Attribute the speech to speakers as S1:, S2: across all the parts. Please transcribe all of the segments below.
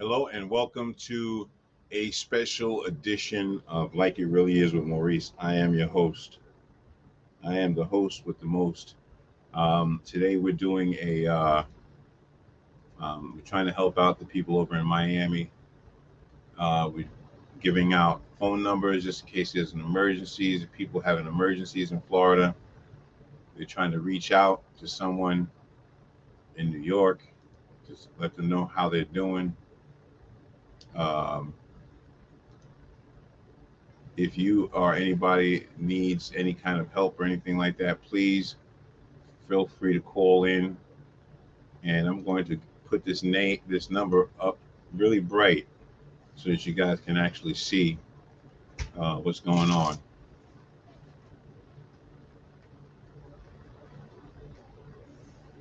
S1: Hello and welcome to a special edition of Like It Really Is with Maurice. I am your host. I am the host with the most. Today we're doing we're trying to help out the people over in Miami. We're giving out phone numbers just in case there's an emergencies. If people having emergencies in Florida, they're trying to reach out to someone in New York, just let them know how they're doing. Um, if you or anybody needs any kind of help or anything like that, please feel free to call in. And I'm going to put this number up really bright so that you guys can actually see what's going on.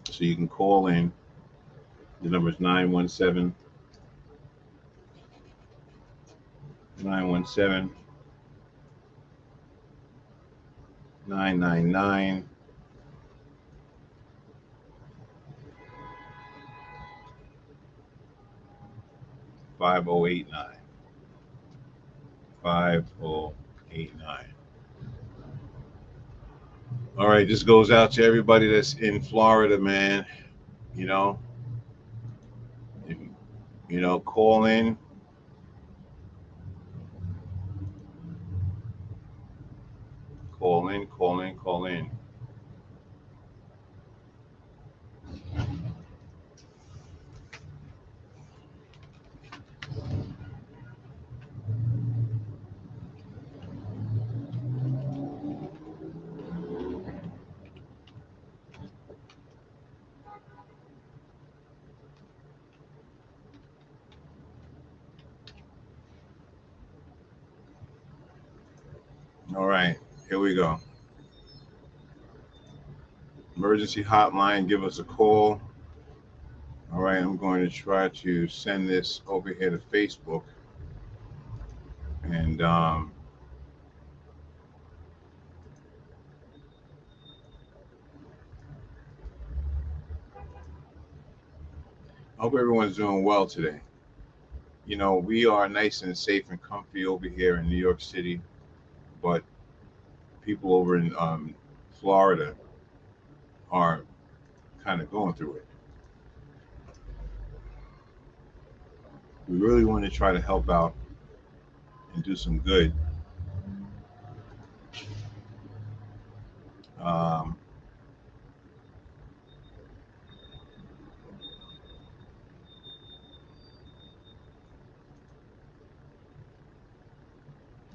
S1: So you can call in. The number is 917-999-5089. 5089. All right, this goes out to everybody that's in Florida, man. You know, if, call in. Call in, call in, call in. All right, here we go. Emergency hotline, give us a call. All right, I'm going to try to send this over here to Facebook. And I hope everyone's doing well today. We are nice and safe and comfy over here in New York City, but people over in Florida are kind of going through it. We really want to try to help out and do some good. Um,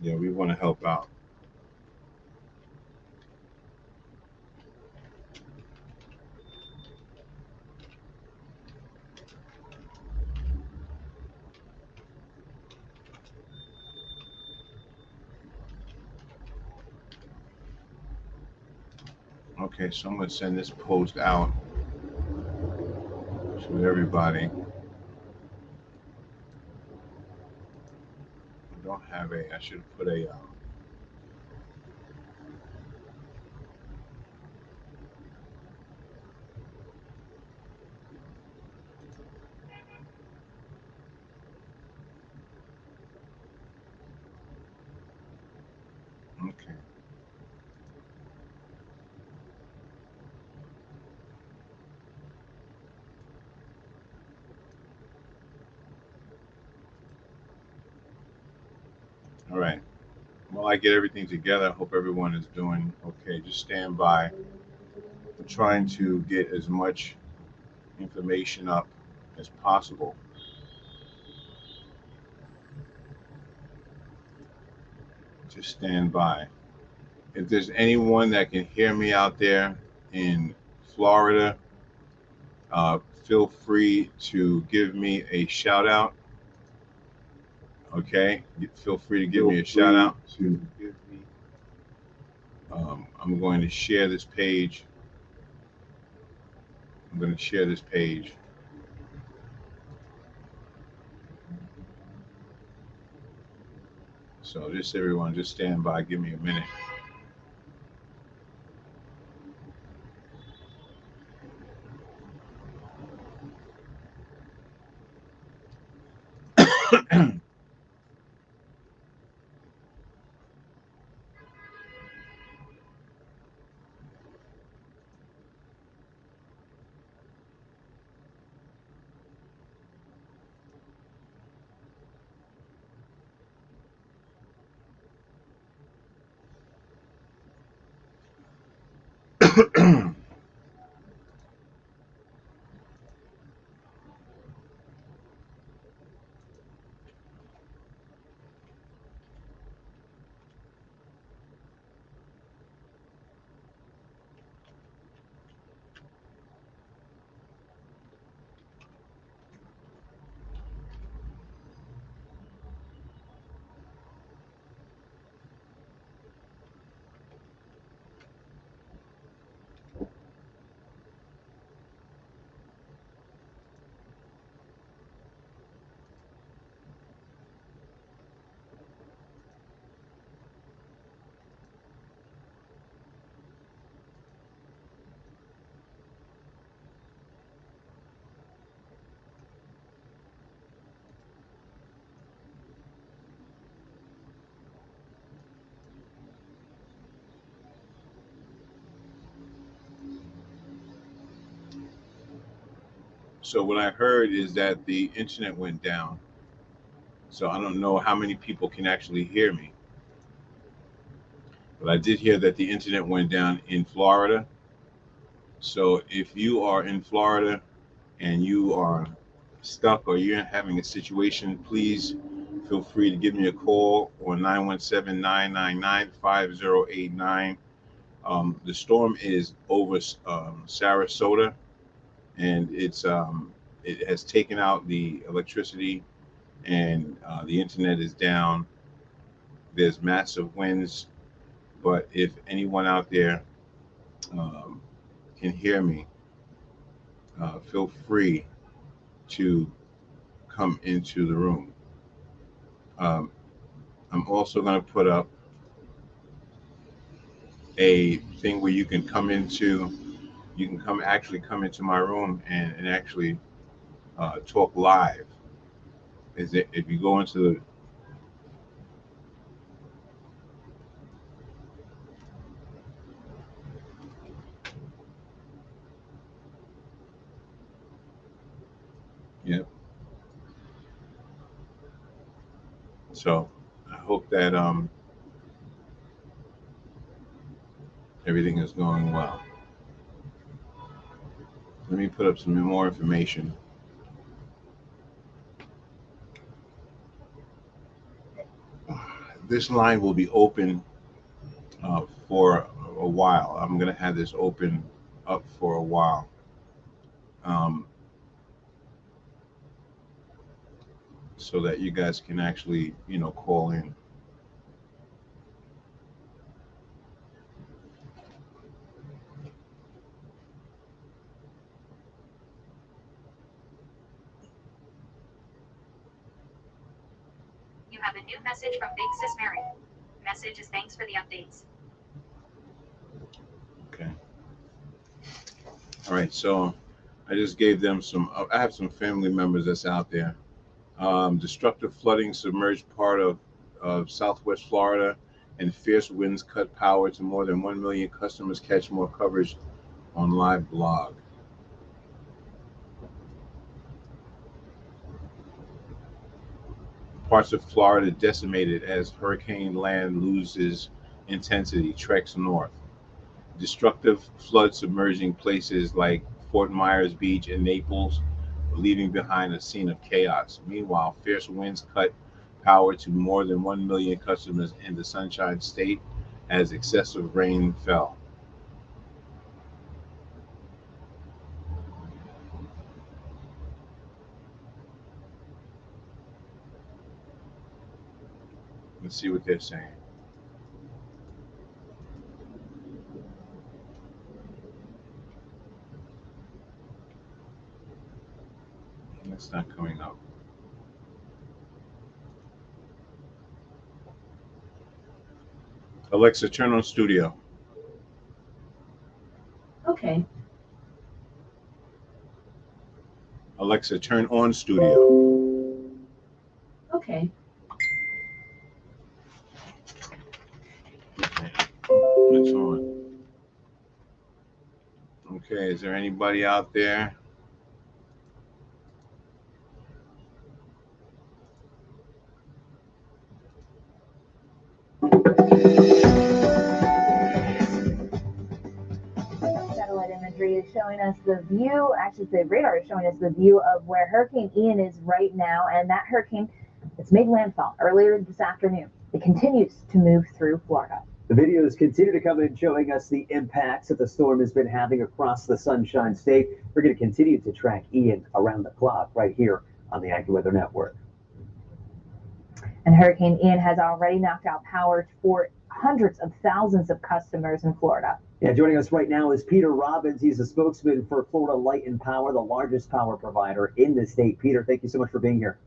S1: yeah, we want to help out. Okay, so I'm going to send this post out to everybody. I don't have a, I should put a, okay. All right. While I get everything together, I hope everyone is doing okay. Just stand by. I'm trying to get as much information up as possible. Just stand by. If there's anyone that can hear me out there in Florida, feel free to give me a shout out. Okay, feel free to give me a shout out. I'm going to share this page. I'm going to share this page. So just everyone, just stand by. Give me a minute. So what I heard is that the internet went down. So I don't know how many people can actually hear me, but I did hear that the internet went down in Florida. So if you are in Florida and you are stuck or you're having a situation, please feel free to give me a call on 917-999-5089. The storm is over Sarasota, and it has taken out the electricity, and the internet is down. There's massive winds, but if anyone out there um, can hear me, feel free to come into the room. Um, I'm also going to put up a thing where you can come into my room and actually talk live. Is it if you go into the yeah. So I hope that everything is going well. Let me put up some more information. This line will be open for a while. I'm going to have this open up for a while. Um, so that you guys can actually, call in.
S2: You have a new message from Big Sis Mary. Message is thanks for the updates.
S1: Okay. All right. So I just gave them I have some family members that's out there. Destructive flooding submerged part of Southwest Florida, and fierce winds cut power to more than 1 million customers. Catch more coverage on live blog. Parts of Florida decimated as hurricane land loses intensity, treks north. Destructive flood submerging places like Fort Myers Beach and Naples, leaving behind a scene of chaos. Meanwhile, fierce winds cut power to more than 1 million customers in the Sunshine State as excessive rain fell. Let's see what they're saying. That's not coming up. Alexa, turn on studio.
S3: Okay.
S1: Alexa, turn on studio.
S3: Okay.
S1: It's on. Okay, is there anybody out there?
S4: Satellite imagery is showing us the view, actually the radar is showing us the view of where Hurricane Ian is right now, and that hurricane, it's made landfall earlier this afternoon. It continues to move through Florida.
S5: The videos continue to come in showing us the impacts that the storm has been having across the Sunshine State. We're going to continue to track Ian around the clock right here on the AccuWeather Network.
S4: And Hurricane Ian has already knocked out power for hundreds of thousands of customers in Florida.
S5: Yeah, joining us right now is Peter Robbins. He's a spokesman for Florida Light and Power, the largest power provider in the state. Peter, thank you so much for being here.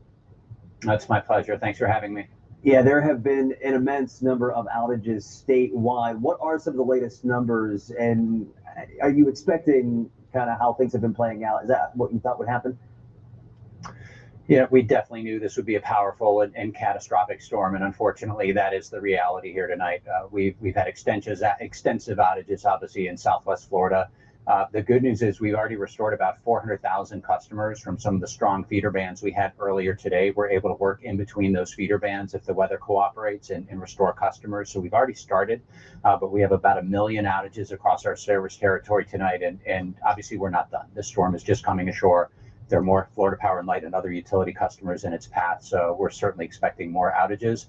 S6: That's my pleasure. Thanks for having me.
S5: Yeah, there have been an immense number of outages statewide. What are some of the latest numbers, and are you expecting kind of how things have been playing out? Is that what you thought would happen?
S6: Yeah, we definitely knew this would be a powerful and catastrophic storm, and unfortunately, that is the reality here tonight. We've had extensive outages, obviously, in Southwest Florida. The good news is we've already restored about 400,000 customers from some of the strong feeder bands we had earlier today. We're able to work in between those feeder bands if the weather cooperates and restore customers. So we've already started, but we have about 1 million outages across our service territory tonight, and obviously we're not done. This storm is just coming ashore. There are more Florida Power and Light and other utility customers in its path, so we're certainly expecting more outages.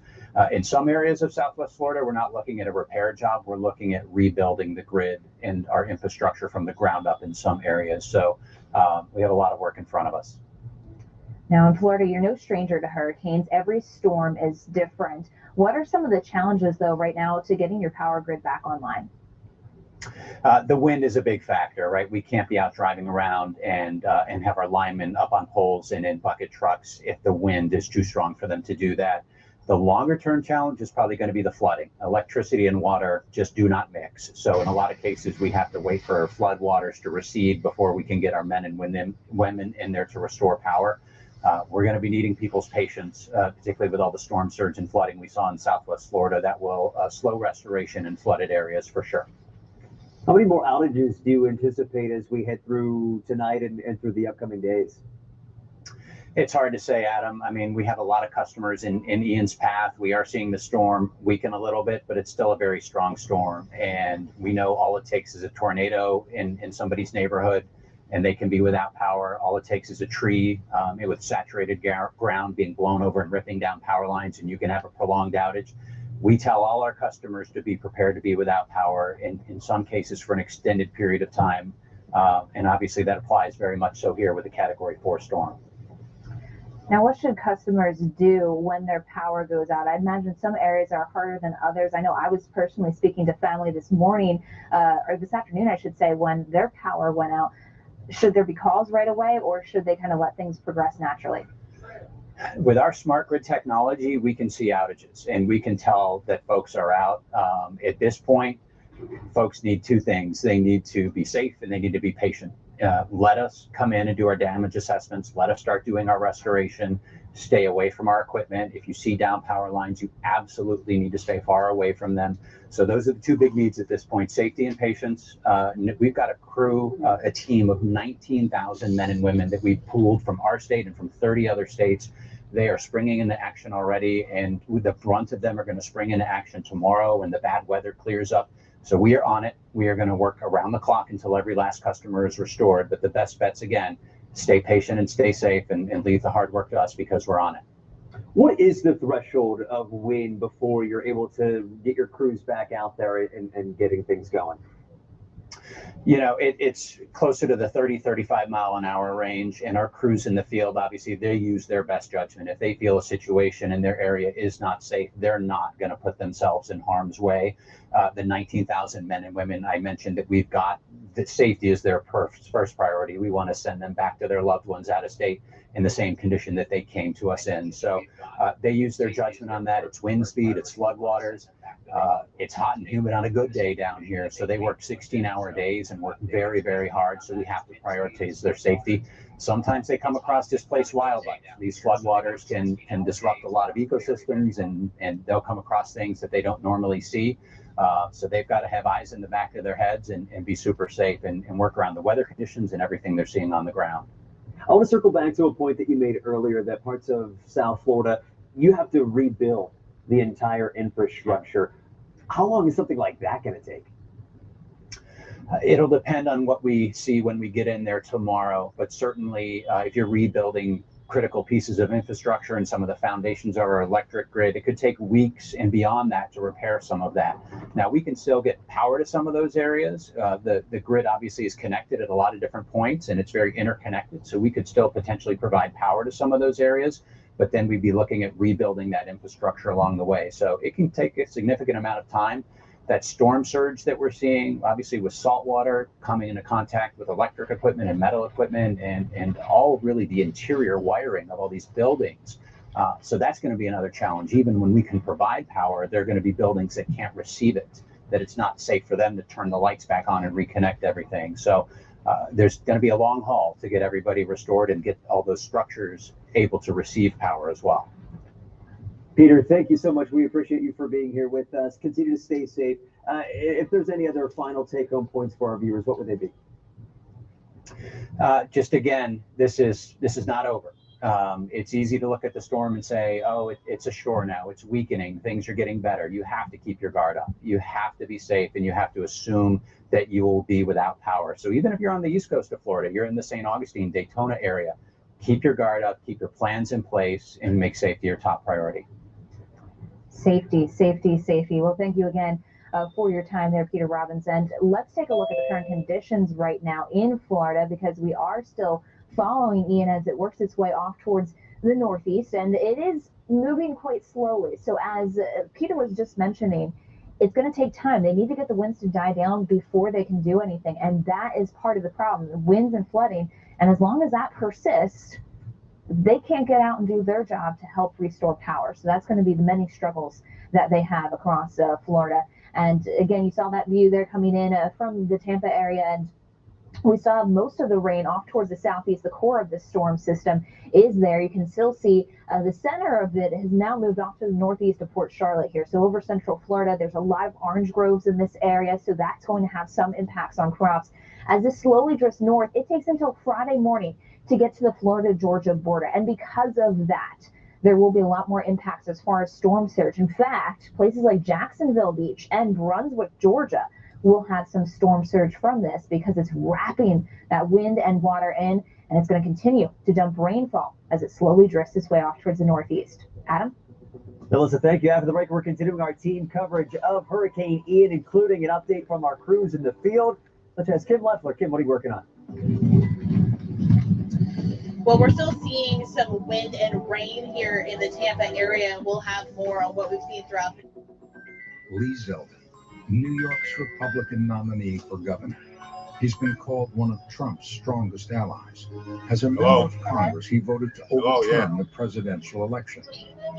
S6: In some areas of Southwest Florida, we're not looking at a repair job. We're looking at rebuilding the grid and our infrastructure from the ground up in some areas. So we have a lot of work in front of us.
S4: Now in Florida, you're no stranger to hurricanes. Every storm is different. What are some of the challenges, though, right now to getting your power grid back online?
S6: The wind is a big factor, right? We can't be out driving around and have our linemen up on poles and in bucket trucks if the wind is too strong for them to do that. The longer term challenge is probably going to be the flooding. Electricity and water just do not mix. So in a lot of cases, we have to wait for flood waters to recede before we can get our men and women in there to restore power. We're going to be needing people's patience, particularly with all the storm surge and flooding we saw in Southwest Florida. That will slow restoration in flooded areas for sure.
S5: How many more outages do you anticipate as we head through tonight and through the upcoming days?
S6: It's hard to say, Adam. I mean, we have a lot of customers in Ian's path. We are seeing the storm weaken a little bit, but it's still a very strong storm. And we know all it takes is a tornado in somebody's neighborhood, and they can be without power. All it takes is a tree with saturated ground being blown over and ripping down power lines, and you can have a prolonged outage. We tell all our customers to be prepared to be without power in some cases for an extended period of time. And obviously that applies very much so here with a Category 4 storm.
S4: Now, what should customers do when their power goes out? I imagine some areas are harder than others. I know I was personally speaking to family this morning, or this afternoon, I should say, when their power went out. Should there be calls right away, or should they kind of let things progress naturally?
S6: With our smart grid technology, we can see outages and we can tell that folks are out. At this point, folks need two things. They need to be safe and they need to be patient. Let us come in and do our damage assessments. Let us start doing our restoration. Stay away from our equipment. If you see down power lines, you absolutely need to stay far away from them. So those are the two big needs at this point, safety and patience. We've got a crew, a team of 19,000 men and women that we've pooled from our state and from 30 other states. They are springing into action already, and the brunt of them are going to spring into action tomorrow when the bad weather clears up. So we are on it. We are going to work around the clock until every last customer is restored. But the best bets, again, stay patient and stay safe and leave the hard work to us because we're on it.
S5: What is the threshold of wind before you're able to get your crews back out there and getting things going?
S6: You know, it's closer to the 30, 35 mile an hour range, and our crews in the field, obviously, they use their best judgment. If they feel a situation in their area is not safe, they're not going to put themselves in harm's way. The 19,000 men and women I mentioned that we've got, that safety is their first priority. We want to send them back to their loved ones out of state in the same condition that they came to us in. So they use their judgment on that. It's wind speed, it's floodwaters. It's hot and humid on a good day down here, so they work 16-hour days and work very, very hard. So we have to prioritize their safety. Sometimes they come across displaced wildlife. These floodwaters can disrupt a lot of ecosystems, and they'll come across things that they don't normally see. So they've got to have eyes in the back of their heads and be super safe and work around the weather conditions and everything they're seeing on the ground.
S5: I want to circle back to a point that you made earlier, that parts of South Florida, you have to rebuild the entire infrastructure. How long is something like that going to take?
S6: It'll depend on what we see when we get in there tomorrow, but certainly if you're rebuilding critical pieces of infrastructure and some of the foundations of our electric grid, it could take weeks and beyond that to repair some of that. Now, we can still get power to some of those areas. The grid obviously is connected at a lot of different points, and it's very interconnected, so we could still potentially provide power to some of those areas, but then we'd be looking at rebuilding that infrastructure along the way. So it can take a significant amount of time. That storm surge that we're seeing, obviously with salt water coming into contact with electric equipment and metal equipment and all really the interior wiring of all these buildings. So that's going to be another challenge. Even when we can provide power, there are going to be buildings that can't receive it, that it's not safe for them to turn the lights back on and reconnect everything. So there's going to be a long haul to get everybody restored and get all those structures able to receive power as well.
S5: Peter, thank you so much. We appreciate you for being here with us. Continue to stay safe. If there's any other final take-home points for our viewers, what would they be?
S6: Just again, this is not over. It's easy to look at the storm and say, oh, it's ashore now. It's weakening. Things are getting better. You have to keep your guard up. You have to be safe, and you have to assume that you will be without power. So even if you're on the east coast of Florida, you're in the St. Augustine, Daytona area, keep your guard up, keep your plans in place, and make safety your top priority.
S4: Safety, safety, safety. Well, thank you again for your time there, Peter Robbins. And let's take a look at the current conditions right now in Florida, because we are still following Ian as it works its way off towards the northeast, and it is moving quite slowly. So as Peter was just mentioning, it's going to take time. They need to get the winds to die down before they can do anything, and that is part of the problem, the winds and flooding. And as long as that persists, they can't get out and do their job to help restore power. So that's going to be the many struggles that they have across Florida. And again, you saw that view there coming in from the Tampa area, and we saw most of the rain off towards the southeast. The core of the storm system is there. You can still see the center of it has now moved off to the northeast of Port Charlotte here. So over central Florida, there's a lot of orange groves in this area. So that's going to have some impacts on crops. As this slowly drifts north, it takes until Friday morning to get to the Florida-Georgia border. And because of that, there will be a lot more impacts as far as storm surge. In fact, places like Jacksonville Beach and Brunswick, Georgia, will have some storm surge from this because it's wrapping that wind and water in, and it's going to continue to dump rainfall as it slowly drifts its way off towards the northeast. Adam?
S5: Melissa, thank you. After the break, we're continuing our team coverage of Hurricane Ian, including an update from our crews in the field, such as Kim Leffler. Kim, what are you working on?
S3: Well, we're still seeing some wind and rain here in the Tampa area, and we'll have more on what we've seen throughout.
S7: Lee Zeldin, New York's Republican nominee for governor. He's been called one of Trump's strongest allies. As a member of Congress, he voted to overturn the presidential election,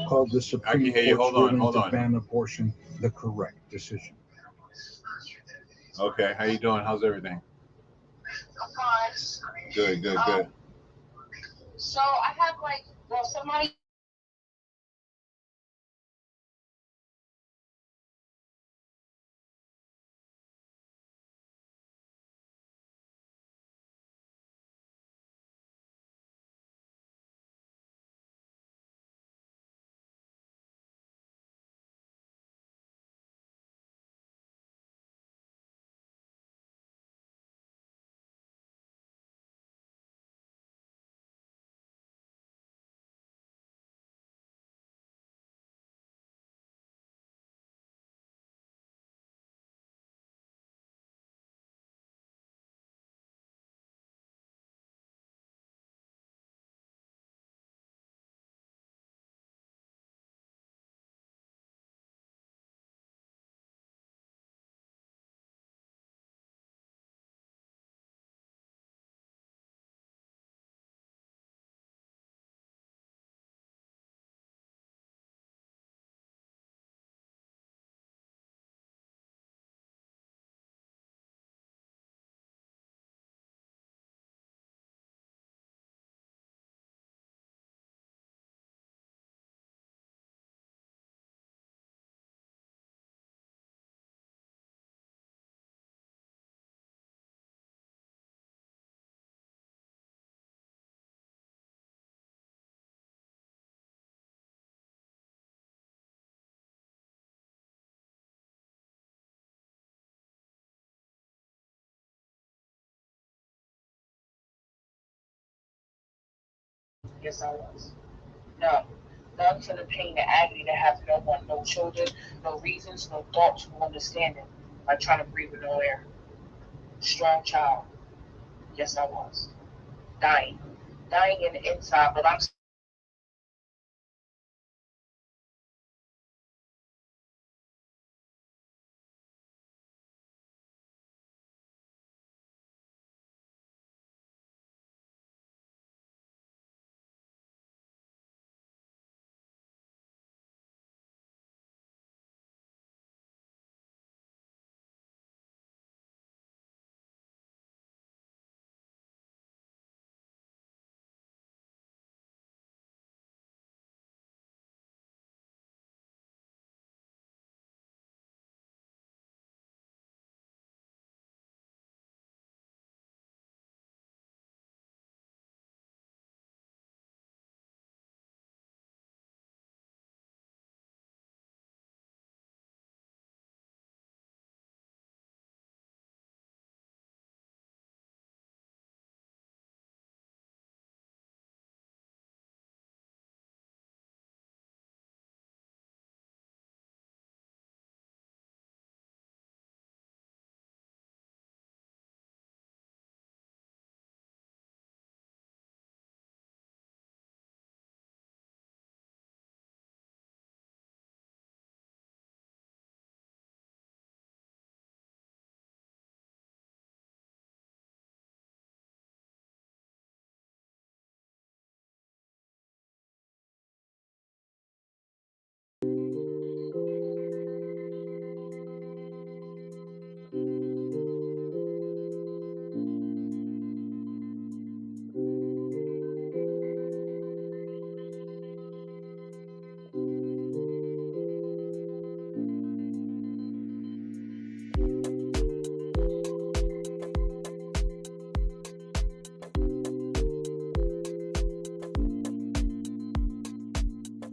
S7: called the Supreme Court's ruling to ban abortion the correct decision.
S1: Okay, how you doing? How's everything? Good, good, good.
S8: So I have somebody Yes, I was. None. None for the pain and agony that has no one, no children, no reasons, no thoughts, no understanding. Like trying to breathe with no air. Strong child. Yes, I was. Dying. Dying in the inside, but I'm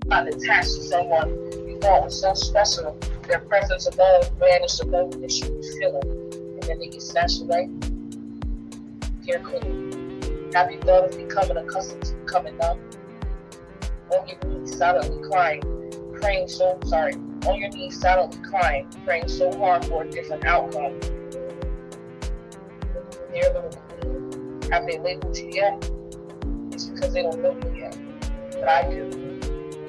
S8: not attached to someone you thought was so special. Their presence alone banished the loneliness you were feeling, and then they get snatched away. Dear Queen, have you thought of becoming accustomed to becoming numb? On your knees, silently crying, praying so sorry. On your knees, silently crying, praying so hard for a different outcome. Dear little Queen, have they labeled you yet? It's because they don't know you yet, but I do.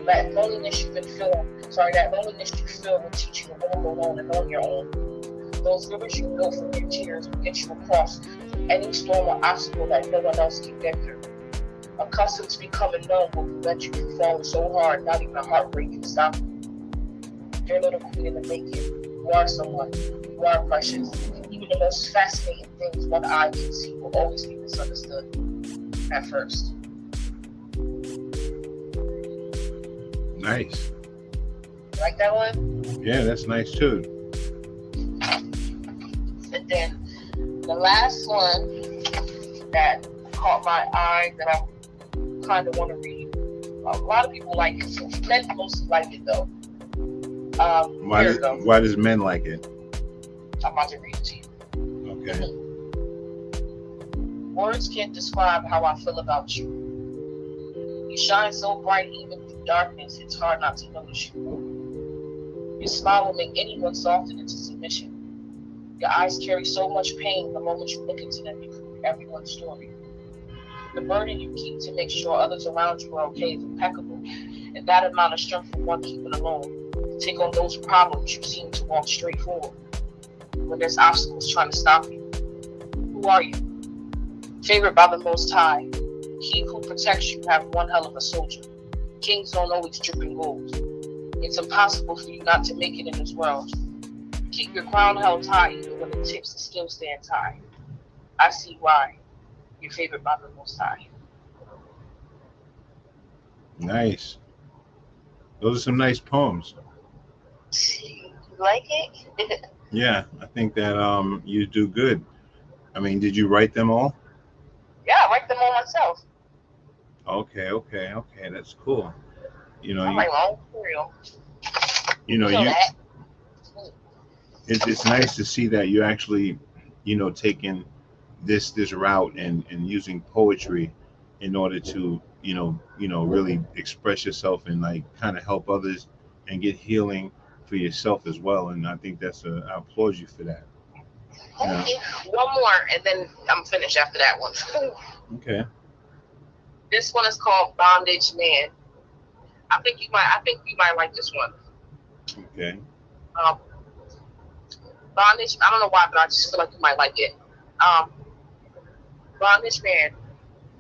S8: That loneliness you've been feeling, that loneliness you feel will teach you to walk alone and on your own. Those rivers you built from your tears will get you across any storm or obstacle that no one else can get through. Accustomed to becoming numb will prevent you from falling so hard, not even a heartbreak can stop you. Dear little Queen in the making, you are someone, you are precious. Even the most fascinating things one eye can see will always be misunderstood at first.
S1: Nice.
S8: Like that one?
S1: Yeah, that's nice too.
S8: And then the last one that caught my eye that I kind of want to read. A lot of people like it. Men mostly like it though.
S1: Why does men like it?
S8: I'm about to read it to you.
S1: Okay.
S8: Words can't describe how I feel about you. You shine so bright even through darkness, it's hard not to notice you. Your smile will make anyone soften into submission. Your eyes carry so much pain the moment you look into them, you prove everyone's story. The burden you keep to make sure others around you are okay is impeccable, and that amount of strength for one keeping alone to take on those problems you seem to walk straight forward when there's obstacles trying to stop you. Who are you? Favored by the Most High. He who protects you have one hell of a soldier. Kings don't always drip in gold. It's impossible for you not to make it in this world. Keep your crown held high even when it tips, it still stands high. I see why. You're favored by the Most High.
S1: Nice. Those are some nice poems.
S8: You like it?
S1: Yeah, I think that you do good. I mean, did you write them all?
S8: Yeah, I write them all myself.
S1: Okay, that's cool. You know,
S8: I write my own material.
S1: It's nice to see that you actually, taking this route and using poetry in order to, really express yourself and like kind of help others and get healing for yourself as well. And I think I applaud you for that.
S8: Okay, one more, and then I'm finished after that one.
S1: Okay.
S8: This one is called Bondage Man. I think you might like this one.
S1: Okay.
S8: Bondage. I don't know why, but I just feel like you might like it. Bondage Man.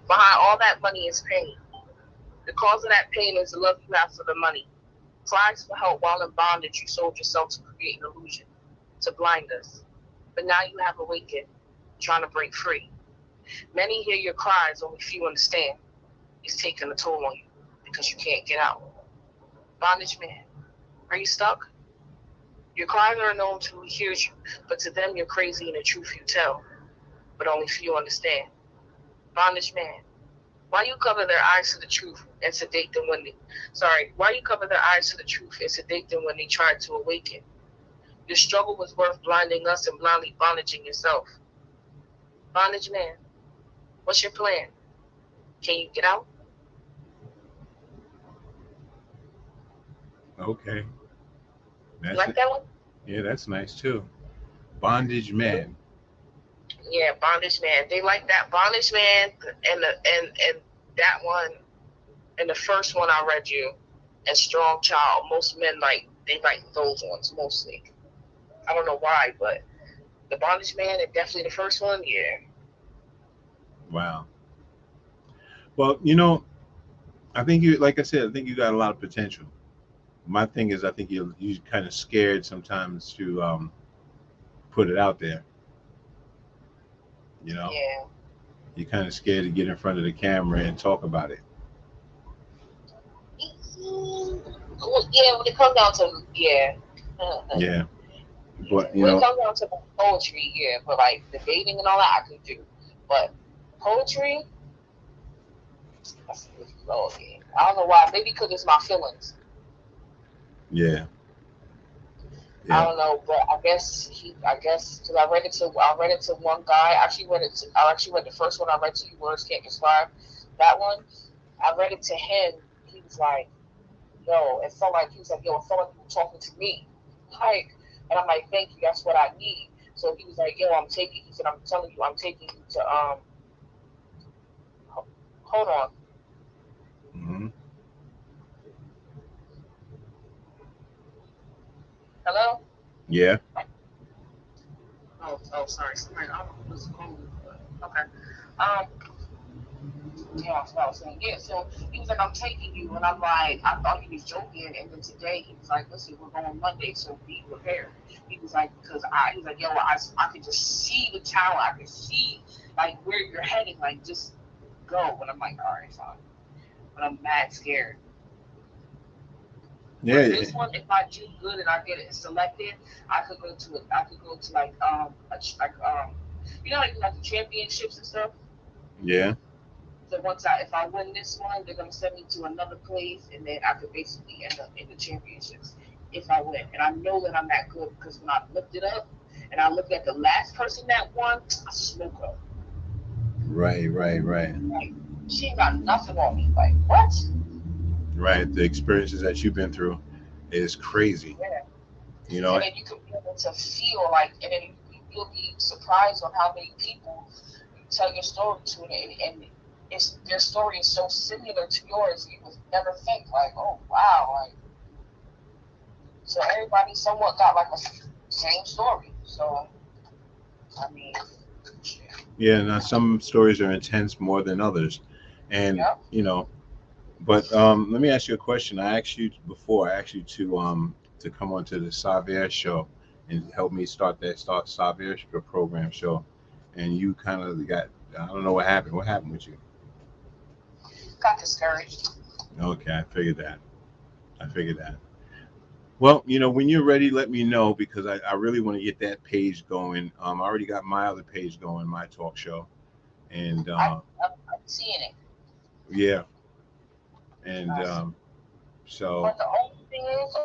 S8: Behind all that money is pain. The cause of that pain is the love you have for the money. Cries for help while in bondage. You sold yourself to create an illusion, to blind us. But now you have awakened, trying to break free. Many hear your cries, only few understand. It's taking a toll on you because you can't get out. Bondage Man, are you stuck? Your cries are known to who hears you, but to them you're crazy and the truth you tell. But only few understand. Bondage Man, why you cover their eyes to the truth and sedate them why you cover their eyes to the truth and sedate them when they try to awaken? Your struggle was worth blinding us and blindly bondaging yourself. Bondage Man, what's your plan? Can you get out?
S1: Okay.
S8: You like that one?
S1: Yeah, that's nice too. Bondage Man.
S8: Yeah, Bondage Man. They like that Bondage Man and that one and the first one I read you and Strong Child. Most men like those ones mostly. I don't know why, but the Bondage Man and definitely the first one, yeah.
S1: Wow. Well, I think like I said, I think you got a lot of potential. My thing is, I think you're kind of scared sometimes to put it out there.
S8: Yeah.
S1: You're kind of scared to get in front of the camera and talk about it.
S8: Well, yeah, when it comes down to
S1: Yeah. But
S8: when it comes down to poetry, yeah, but like debating and all that I could do. But poetry, that's a low game. I don't know why. Maybe because it's my feelings.
S1: Yeah.
S8: I don't know, but I guess because I read it to one guy. I actually read the first one I read to you. Words Can't Describe. That one, I read it to him. He was like, "Yo," it felt like you were talking to me, like, and I'm like, "Thank you, that's what I need." So he was like, "Yo, I'm telling you, I'm taking you to hold on."
S1: Mm-hmm.
S8: Hello?
S1: Yeah.
S8: Oh, sorry. Somebody, I was calling. Okay. Yeah, that's what I was saying. Yeah, so he was like, "I'm taking you," and I'm like, I thought he was joking, and then today he was like, "Listen, we're going Monday, so be prepared." He was like, he was like, "Yo, I could just see the talent, I could see like where you're heading, like just go." And I'm like, "All right, fine," but I'm mad scared.
S1: Yeah.
S8: But this one, if I do good and I get it selected, I could go to it. I could go to like like the championships and stuff.
S1: Yeah.
S8: So if I win this one, they're gonna send me to another place, and then I could basically end up in the championships if I win. And I know that I'm that good because when I looked it up and I looked at the last person that won, I smoke her.
S1: Right.
S8: Like she ain't got nothing on me. Like what?
S1: Right. The experiences that you've been through is crazy.
S8: Yeah.
S1: And
S8: then you can be able to feel like, and then you'll be surprised on how many people you tell your story to, and their story is so similar to yours. You would never think like, oh wow, like so everybody somewhat got like a same story. So I mean,
S1: yeah. Now some stories are intense more than others, and
S8: yep.
S1: But let me ask you a question. I asked you before. I asked you to come onto the Savere show and help me start Savere program show, and you kind of I don't know what happened. What happened with you?
S8: Got discouraged.
S1: Okay, I figured that. Well, when you're ready, let me know because I really want to get that page going. I already got my other page going, my talk show, and
S8: I'm seeing it.
S1: yeah, and so.
S8: But the only thing is,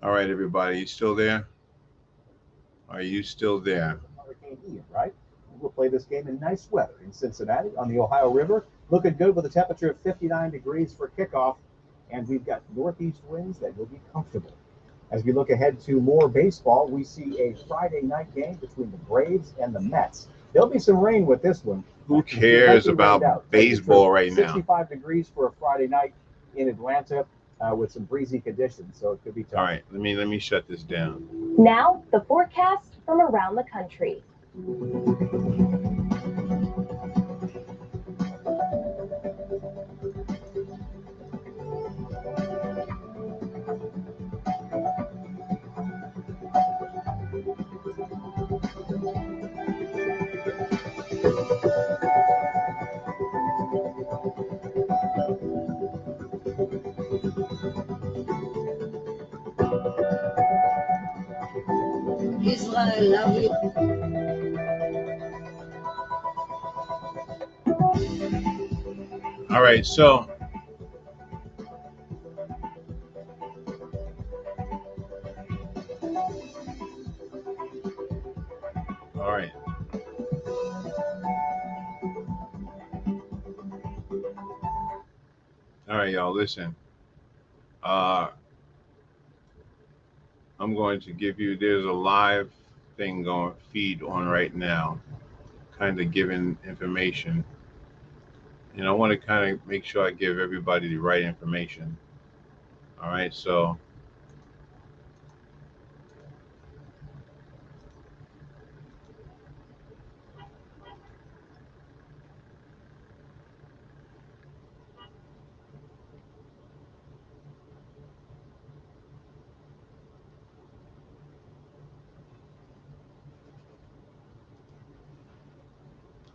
S1: All right, everybody, you still there? Are you still there?
S9: Hurricane Ian, right? We'll play this game in nice weather in Cincinnati on the Ohio River. Looking good with a temperature of 59 degrees for kickoff, and we've got northeast winds that will be comfortable. As we look ahead to more baseball, we see a Friday night game between the Braves and the Mets. There'll be some rain with this one.
S1: Who cares
S9: Likely rained
S1: about
S9: out.
S1: baseball right now?
S9: 65 degrees for a Friday night in Atlanta with some breezy conditions, so it could be tough.
S1: All right, let me shut this down.
S10: Now, the forecast from around the country.
S11: Israel, love you.
S1: All right, so all right. All right, y'all, listen. I'm going to give you, there's a live thing going, feed on right now, kind of giving information. And I want to kind of make sure I give everybody the right information. All right, so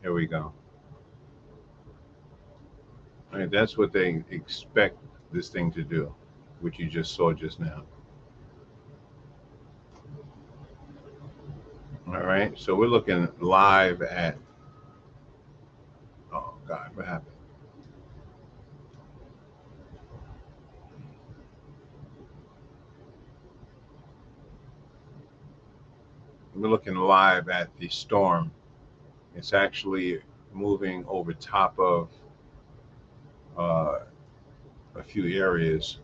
S1: here we go. All right, that's what they expect this thing to do, which you just saw just now. All right, so we're looking live at, oh God, what happened? We're looking live at the storm. It's actually moving over top of a few areas.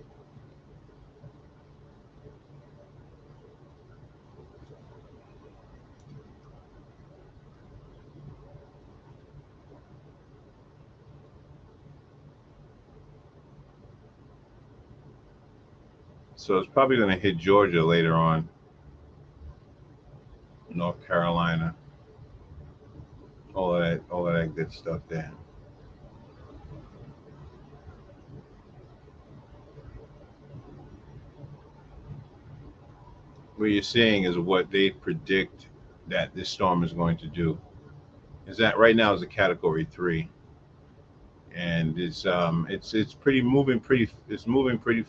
S1: So it's probably going to hit Georgia later on, North Carolina, all of that good stuff there. What you're seeing is what they predict that this storm is going to do. Is that right now is a Category 3, and it's moving pretty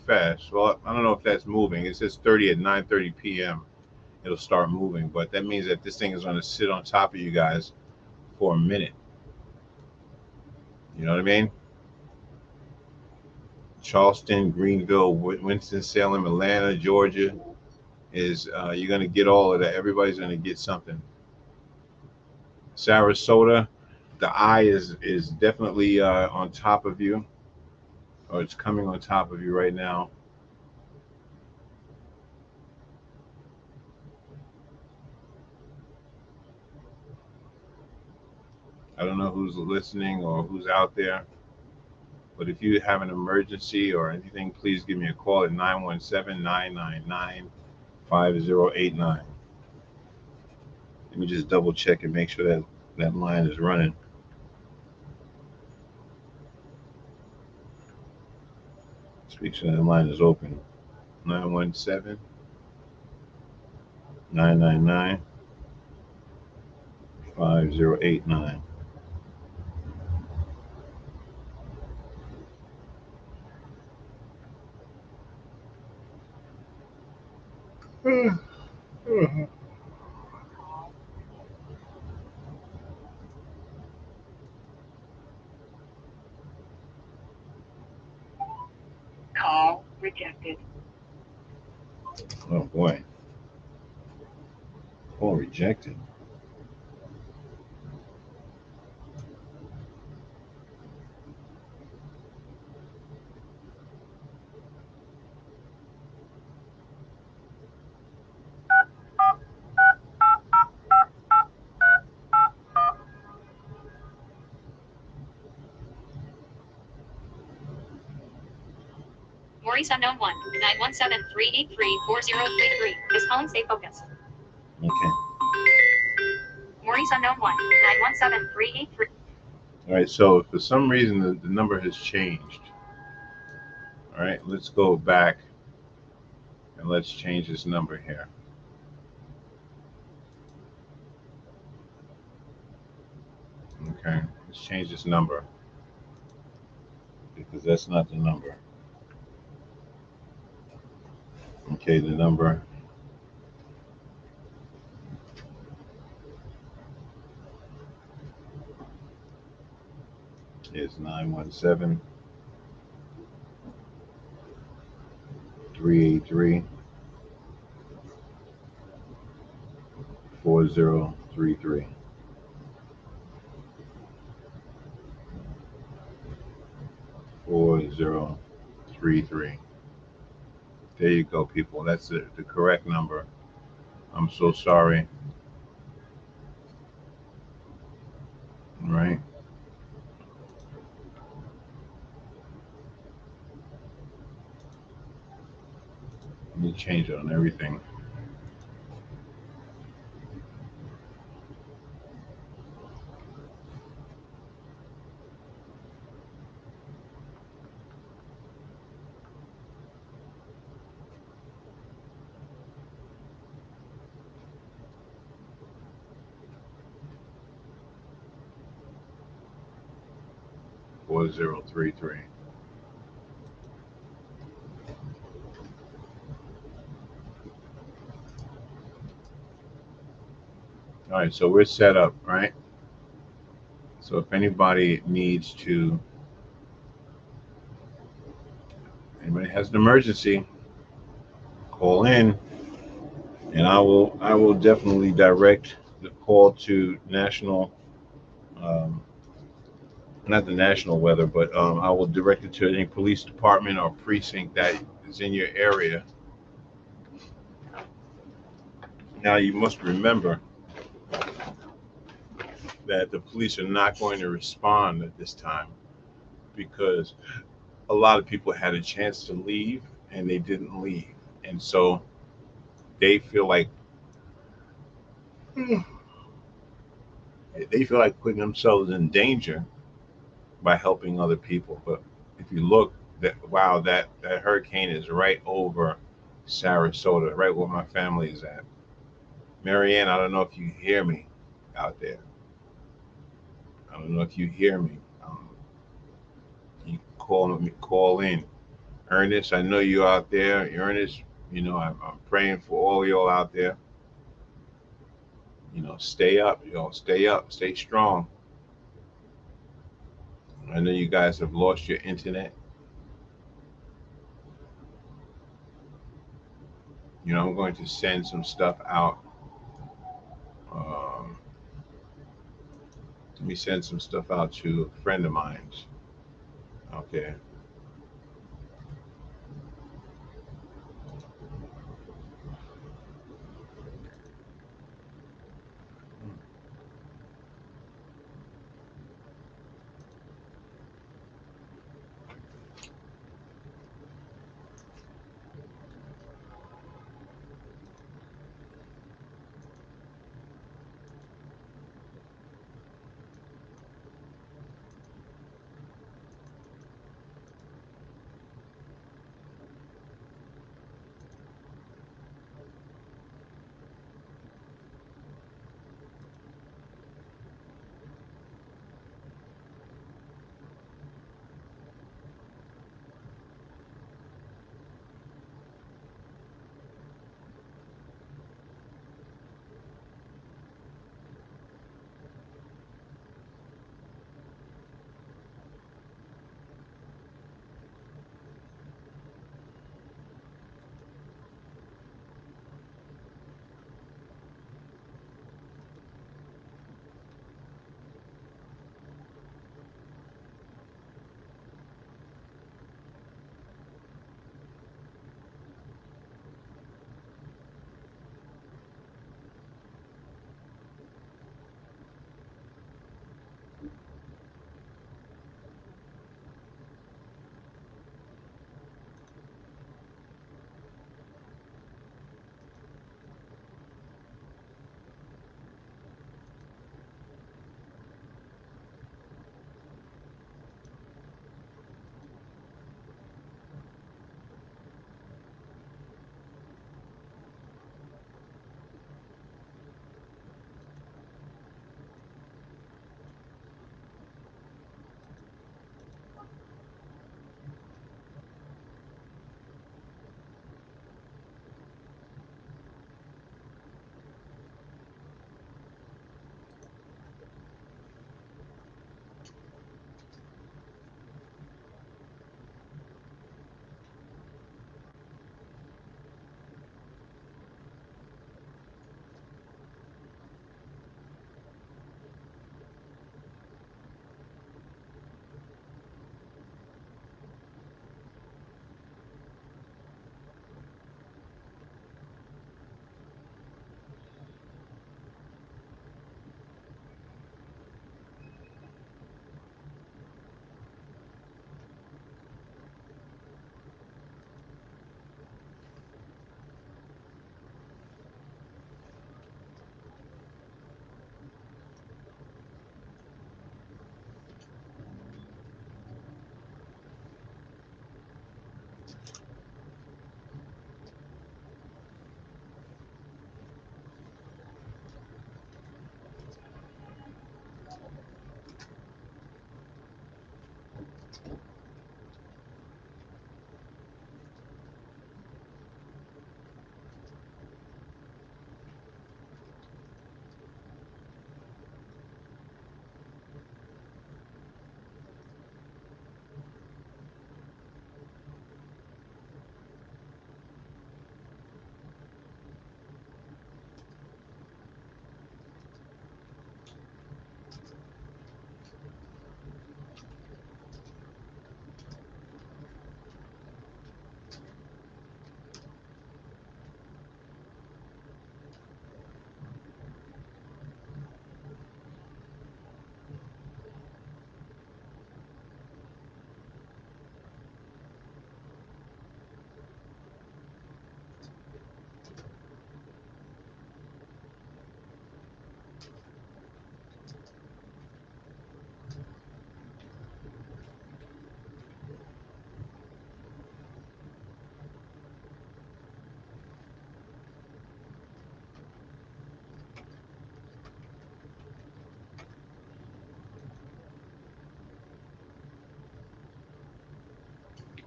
S1: fast. Well, I don't know if that's moving. It says 30 at 9:30 p.m. It'll start moving, but that means that this thing is going to sit on top of you guys for a minute. You know what I mean? Charleston, Greenville, Winston-Salem, Atlanta, Georgia is you're going to get all of that. Everybody's going to get something. Sarasota, the eye is definitely on top of you, or it's coming on top of you right now. I don't know who's listening or who's out there, but if you have an emergency or anything, please give me a call at 917-999-5089. Let me just double check and make sure that that line is running. Just make sure that line is open. 917-999-5089.
S11: Call rejected.
S1: Oh boy. Call rejected.
S2: Maurice unknown 1-917-383-4033. Is calling stay focused.
S1: Okay.
S2: Maurice unknown 1-917-383.
S1: All right. So for some reason the number has changed. All right. Let's go back and let's change this number here. Okay. Let's change this number because that's not the number. Okay. The number is 917 383 4033. There you go, people. That's the correct number. I'm so sorry. All right. Let me change it on everything. Four zero three three. All right, so we're set up, right? So if anybody has an emergency, call in, and I will definitely direct the call to national, not the national weather, but I will direct it to any police department or precinct that is in your area. Now you must remember that the police are not going to respond at this time because a lot of people had a chance to leave and they didn't leave, and so they feel like putting themselves in danger by helping other people. But if you look, that hurricane is right over Sarasota, right where my family is at. Marianne, I don't know if you hear me out there. I don't know if you hear me. You call in. Ernest, I know you out there. Ernest, I'm praying for all y'all out there. Stay up, stay strong. I know you guys have lost your internet. I'm going to send some stuff out. Let me send some stuff out to a friend of mine. Okay.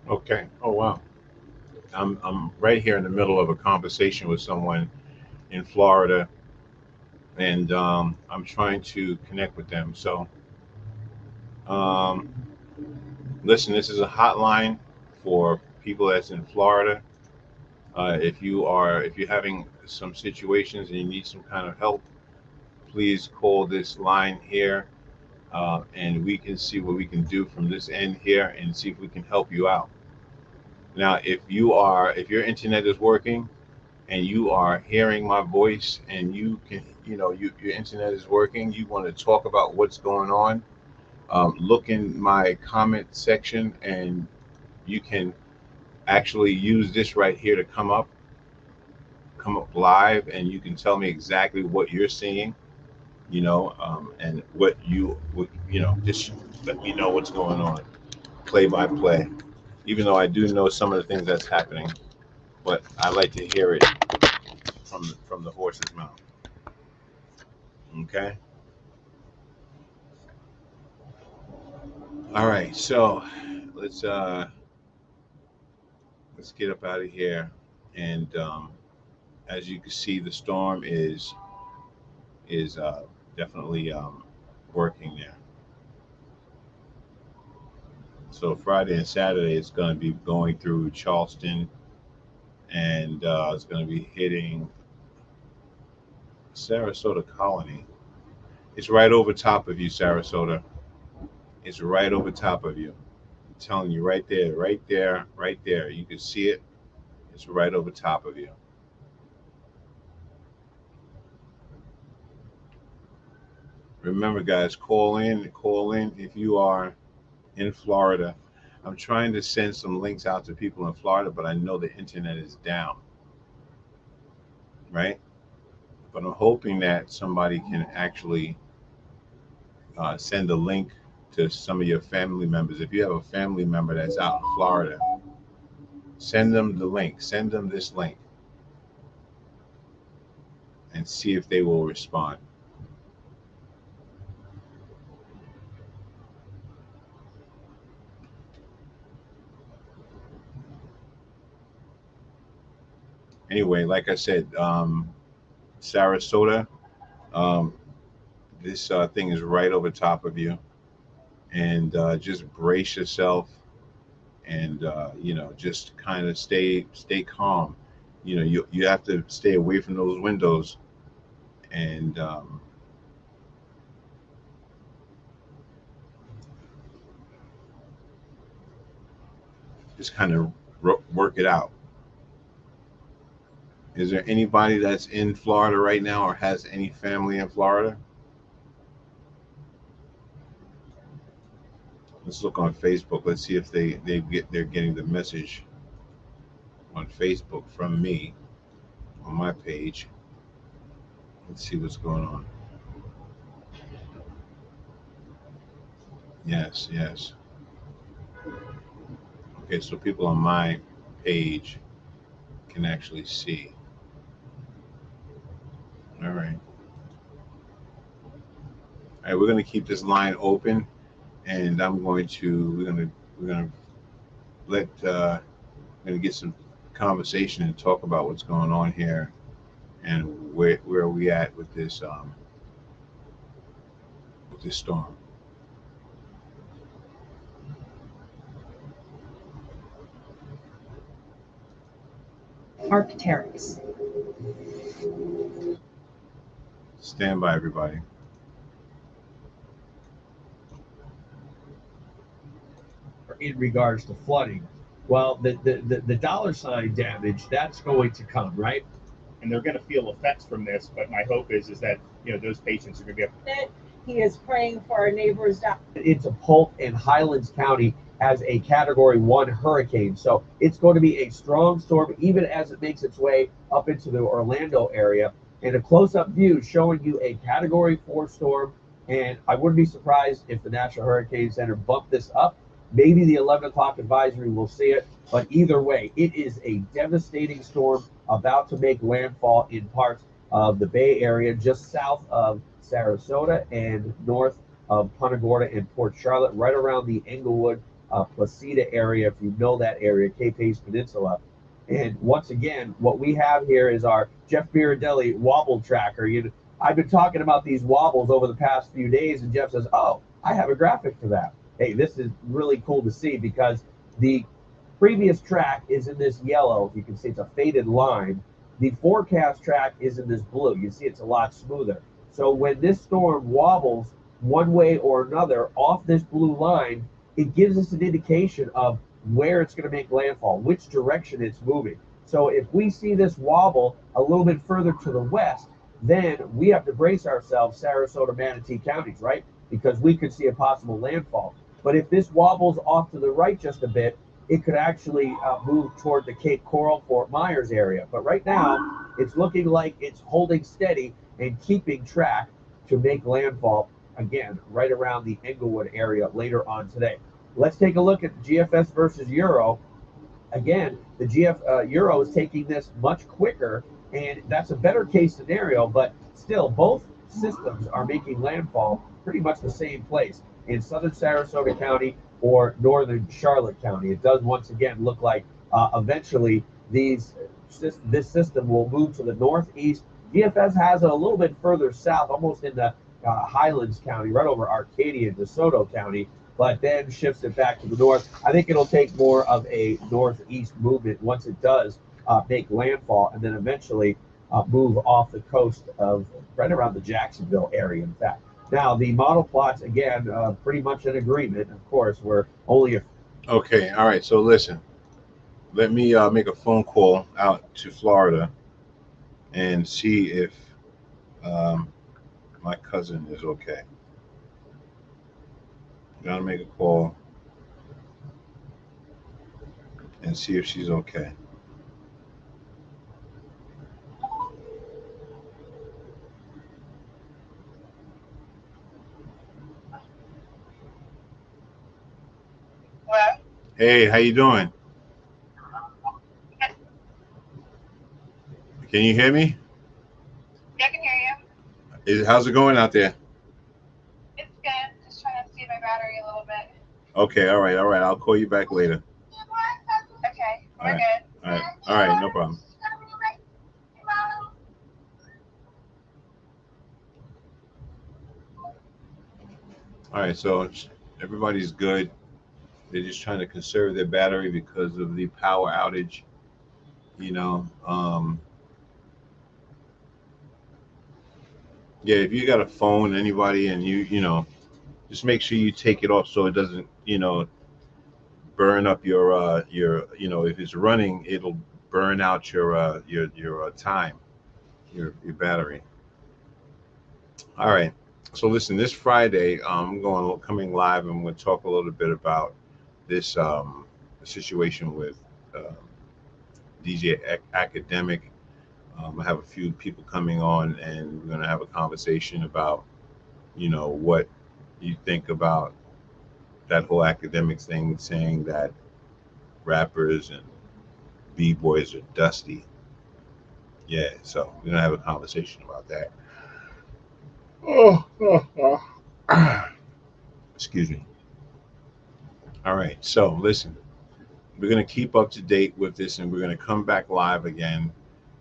S1: Okay. Oh wow. I'm right here in the middle of a conversation with someone in Florida, and I'm trying to connect with them. So, um, listen, this is a hotline for people that's in Florida. If you're having some situations and you need some kind of help, please call this line here, and we can see what we can do from this end here and see if we can help you out. Now, if your internet is working and you are hearing my voice and you can, your internet is working, you want to talk about what's going on, look in my comment section and you can actually use this right here to come up live, and you can tell me exactly what you're seeing, and just let me know what's going on, play by play. Even though I do know some of the things that's happening, but I like to hear it from the horse's mouth. Okay. All right. So let's get up out of here, and as you can see, the storm is definitely working there. So Friday and Saturday, it's going to be going through Charleston, and it's going to be hitting Sarasota Colony. It's right over top of you, Sarasota. It's right over top of you. I'm telling you, right there, right there, right there. You can see it. It's right over top of you. Remember, guys, call in if you are in Florida. I'm trying to send some links out to people in Florida, but I know the internet is down, right? But I'm hoping that somebody can actually send a link to some of your family members. If you have a family member that's out in Florida, send them the link. Send them this link and see if they will respond. Anyway, like I said, Sarasota, this thing is right over top of you, and just brace yourself, and just kind of stay calm. You have to stay away from those windows, and just kind of work it out. Is there anybody that's in Florida right now or has any family in Florida? Let's look on Facebook. Let's see if they're getting the message on Facebook from me on my page. Let's see what's going on. Yes. Okay, so people on my page can actually see. All right, we're going to keep this line open, and we're going to get some conversation and talk about what's going on here and where are we at with this storm.
S11: Arcteryx.
S1: Stand by, everybody.
S12: In regards to flooding, well, the dollar sign damage, that's going to come, right?
S9: And they're going to feel effects from this, but my hope is that those patients are going to be able to.
S11: He is praying for our neighbors down.
S12: Into Polk and Highlands County as a Category 1 hurricane. So it's going to be a strong storm, even as it makes its way up into the Orlando area. And a close-up view showing you a Category 4 storm. And I wouldn't be surprised if the National Hurricane Center bumped this up. Maybe the 11 o'clock advisory will see it. But either way, it is a devastating storm about to make landfall in parts of the Bay Area, just south of Sarasota and north of Punta Gorda and Port Charlotte, right around the Englewood Placida area, if you know that area, Cape Hayes Peninsula. And once again, what we have here is our Jeff Biradelli wobble tracker. I've been talking about these wobbles over the past few days, and Jeff says, oh, I have a graphic for that. Hey, this is really cool to see because the previous track is in this yellow. You can see it's a faded line. The forecast track is in this blue. You see it's a lot smoother. So when this storm wobbles one way or another off this blue line, it gives us an indication of where it's going to make landfall, which direction it's moving. So if we see this wobble a little bit further to the west, then we have to brace ourselves, Sarasota, Manatee counties, right? Because we could see a possible landfall. But if this wobbles off to the right just a bit, it could actually move toward the Cape Coral, Fort Myers area. But right now, it's looking like it's holding steady and keeping track to make landfall, again, right around the Englewood area later on today. Let's take a look at GFS versus Euro. Again, the Euro is taking this much quicker, and that's a better case scenario, but still, both systems are making landfall pretty much the same place in southern Sarasota County or northern Charlotte County. It does once again look like eventually this system will move to the northeast. GFS has it a little bit further south, almost in the Highlands County, right over Arcadia, DeSoto County, but then shifts it back to the north. I think it'll take more of a northeast movement once it does make landfall, and then eventually move off the coast of right around the Jacksonville area, in fact. Now, the model plots, again, pretty much in agreement. Of course, we're only
S1: Okay, all right. So listen, let me make a phone call out to Florida and see if my cousin is okay. Gotta make a call and see if she's okay.
S8: Well,
S1: Hey, how you doing? Can you hear me?
S8: yeah, I can hear you.
S1: How's it going out there?
S8: It's good. Just trying to see my battery a little bit.
S1: Okay, all right. I'll call you back later.
S8: Okay, we're
S1: All right.
S8: good.
S1: All right, no problem. All right, so everybody's good. They're just trying to conserve their battery because of the power outage. Yeah, if you got a phone, anybody, and just make sure you take it off so it doesn't, burn up your if it's running, it'll burn out your time, your battery. All right. So listen, this Friday, I'm coming live, and we'll talk a little bit about this situation with DJ Academic. I have a few people coming on, and we're going to have a conversation about, what you think about that whole academics thing, saying that rappers and b-boys are dusty. Yeah, so we're going to have a conversation about that. Excuse me. All right, so listen, we're going to keep up to date with this, and we're going to come back live again,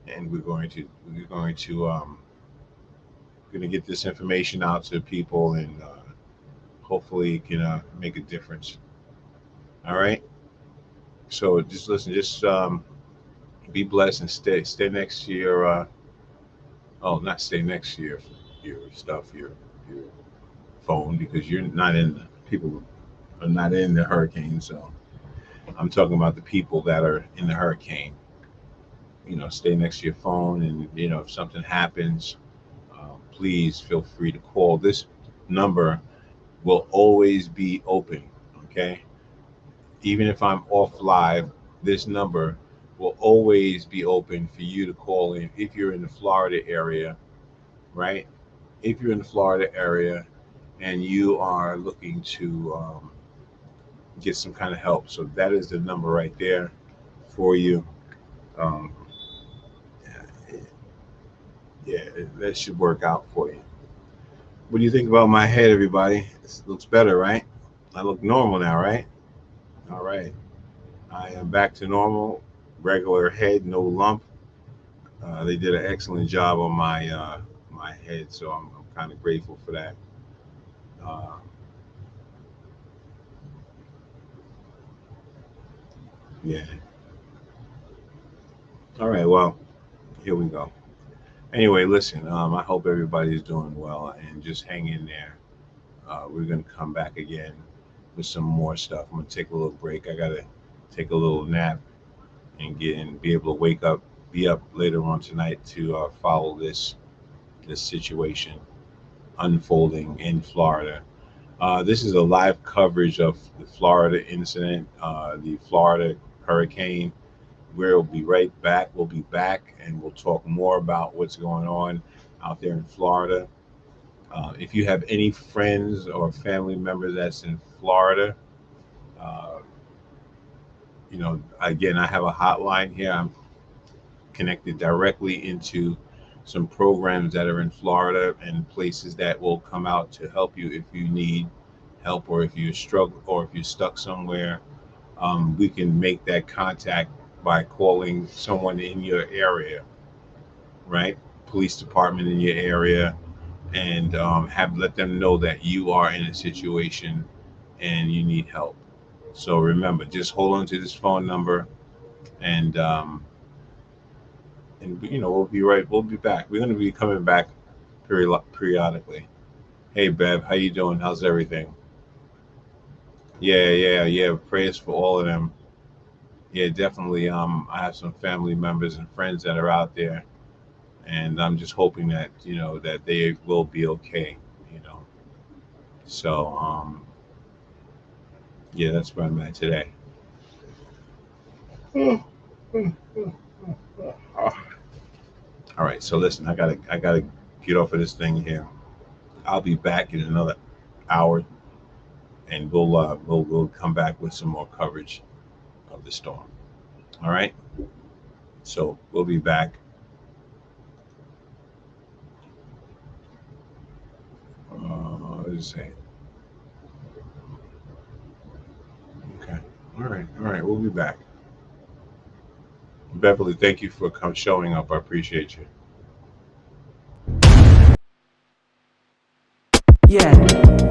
S1: and we're going to get this information out to people, and hopefully it can make a difference. All right, so just listen, be blessed, and stay next to your not stay next to your stuff, your phone, because you're not people are not in the hurricane. So I'm talking about the people that are in the hurricane. Stay next to your phone, and if something happens, please feel free to call. This number will always be open. Okay, even if I'm off live, this number will always be open for you to call in if you're in the Florida area, right? If you're in the Florida area and you are looking to get some kind of help. So that is the number right there for you. That should work out for you. What do you think about my head, everybody? This looks better, right? I look normal now, right? All right. I am back to normal, regular head, no lump. They did an excellent job on my head, so I'm kind of grateful for that. Uh, yeah. All right. Well, here we go. Anyway, listen. I hope everybody's doing well and just hang in there. We're gonna come back again with some more stuff. I'm gonna take a little break. I gotta take a little nap and be able to be up later on tonight to follow this situation unfolding in Florida. This is a live coverage of the Florida incident, the Florida hurricane. We'll be right back. We'll be back and we'll talk more about what's going on out there in Florida. If you have any friends or family members that's in Florida, again, I have a hotline here. I'm connected directly into some programs that are in Florida and places that will come out to help you if you need help or if you struggle or if you're stuck somewhere. We can make that contact by calling someone in your area, right? Police department in your area, and let them know that you are in a situation and you need help. So remember, just hold on to this phone number, and we'll be back. We're going to be coming back periodically. Hey Bev, how you doing? How's everything? Yeah. Prayers for all of them. Yeah, definitely. I have some family members and friends that are out there, and I'm just hoping that that they will be okay. So yeah, that's where I'm at today. All right, so listen, I gotta get off of this thing here. I'll be back in another hour, and we'll come back with some more coverage of the storm. All right, so we'll be back. Let's see. Okay. All right. We'll be back. Beverly, thank you for showing up. I appreciate you.
S13: Yeah.